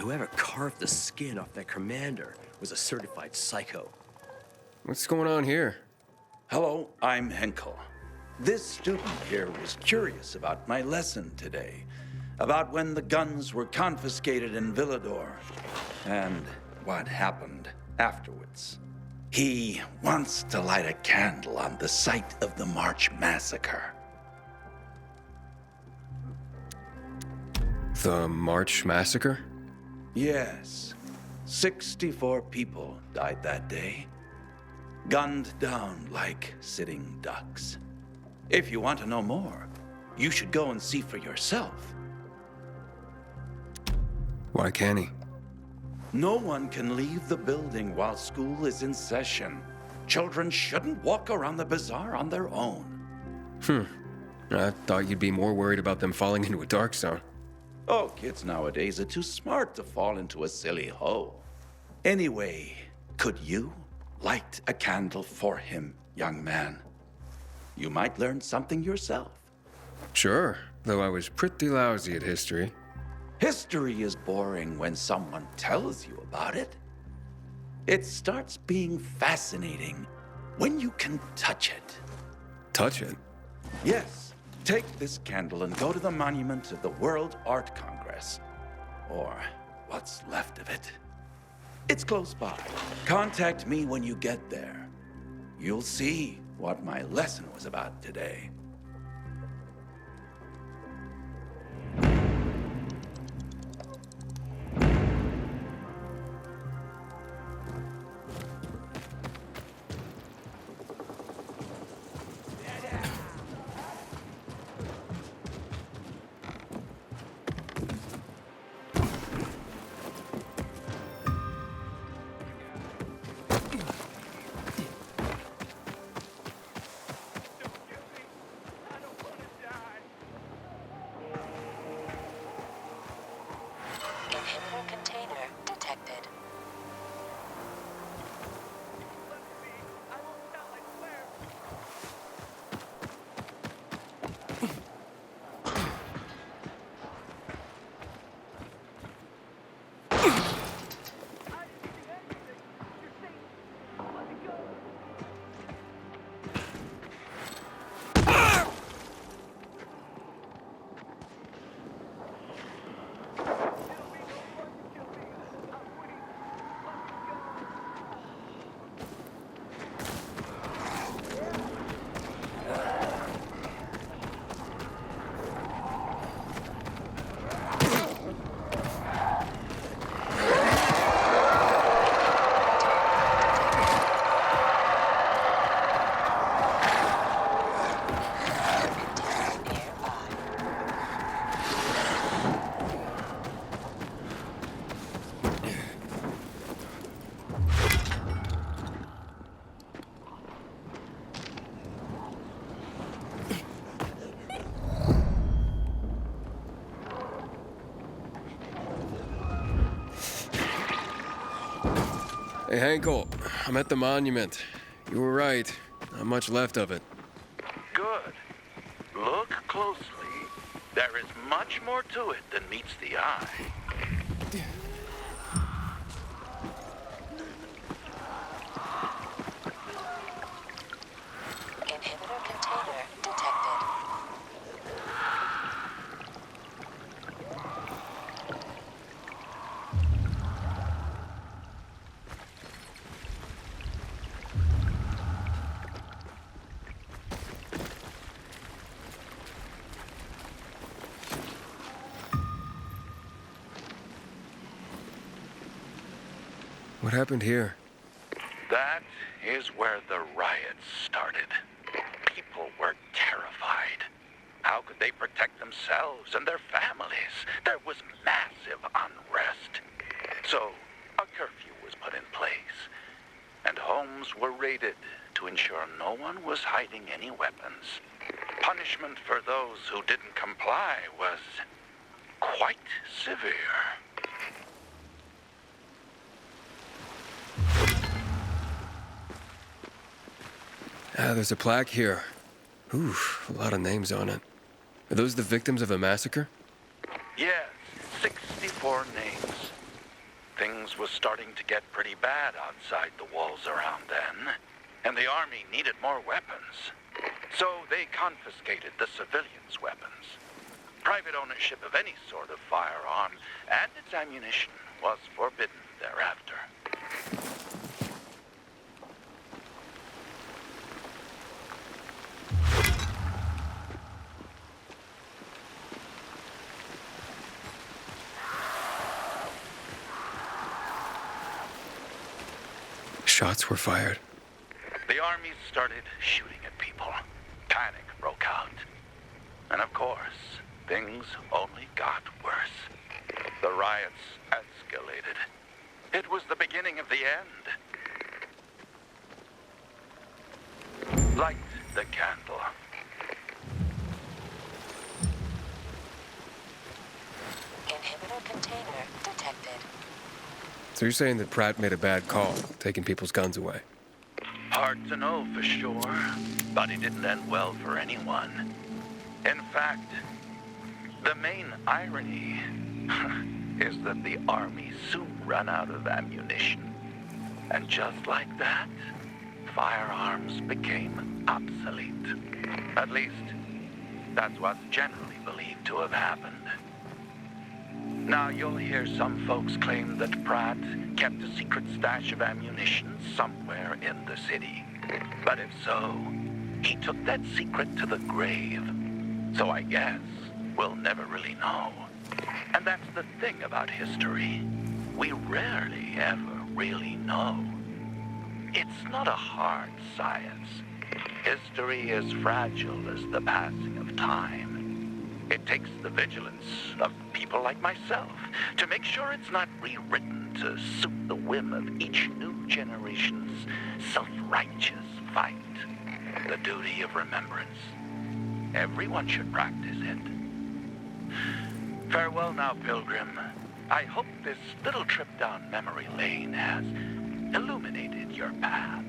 whoever carved the skin off that commander was a certified psycho. What's going on here? Hello, I'm Henkel. This student here was curious about my lesson today, about when the guns were confiscated in Villador, and what happened afterwards. He wants to light a candle on the site of the March Massacre. The March Massacre? Yes, 64 people died that day, gunned down like sitting ducks. If you want to know more, you should go and see for yourself. Why can't he? No one can leave the building while school is in session. Children shouldn't walk around the bazaar on their own. I thought you'd be more worried about them falling into a dark zone. Oh, kids nowadays are too smart to fall into a silly hole. Anyway, could you light a candle for him, young man? You might learn something yourself. Sure, though I was pretty lousy at history. History is boring when someone tells you about it. It starts being fascinating when you can touch it. Touch it? Yes, take this candle and go to the monument of the World Art Congress. Or what's left of it. It's close by. Contact me when you get there. You'll see what my lesson was about today. Inhibitor container detected. Hey, Henkel, I'm at the monument. You were right. Not much left of it. Good. Look closely. There is much more to it than meets the eye. Inhibitor container detected. What happened here? That is where the riots started. People were terrified. How could they protect themselves and their families? There was massive unrest. So, a curfew was put in place, and homes were raided to ensure no one was hiding any weapons. Punishment for those who didn't comply was quite severe. There's a plaque here. Ooh, a lot of names on it. Are those the victims of a massacre? Yes, 64 names. Things was starting to get pretty bad outside the walls around then, and the army needed more weapons. So they confiscated the civilians' weapons. Private ownership of any sort of firearm and its ammunition was forbidden thereafter. Shots were fired. The army started shooting at people. Panic broke out. And of course, things only got worse. The riots escalated. It was the beginning of the end. Light the candle. Inhibitor container detected. So you're saying that Pratt made a bad call, taking people's guns away? Hard to know for sure, but it didn't end well for anyone. In fact, the main irony is that the army soon ran out of ammunition. And just like that, firearms became obsolete. At least, that's what's generally believed to have happened. Now, you'll hear some folks claim that Pratt kept a secret stash of ammunition somewhere in the city. But if so, he took that secret to the grave. So I guess we'll never really know. And that's the thing about history. We rarely ever really know. It's not a hard science. History is fragile as the passing of time. It takes the vigilance of people like myself to make sure it's not rewritten to suit the whim of each new generation's self-righteous fight. The duty of remembrance. Everyone should practice it. Farewell now, Pilgrim. I hope this little trip down memory lane has illuminated your path.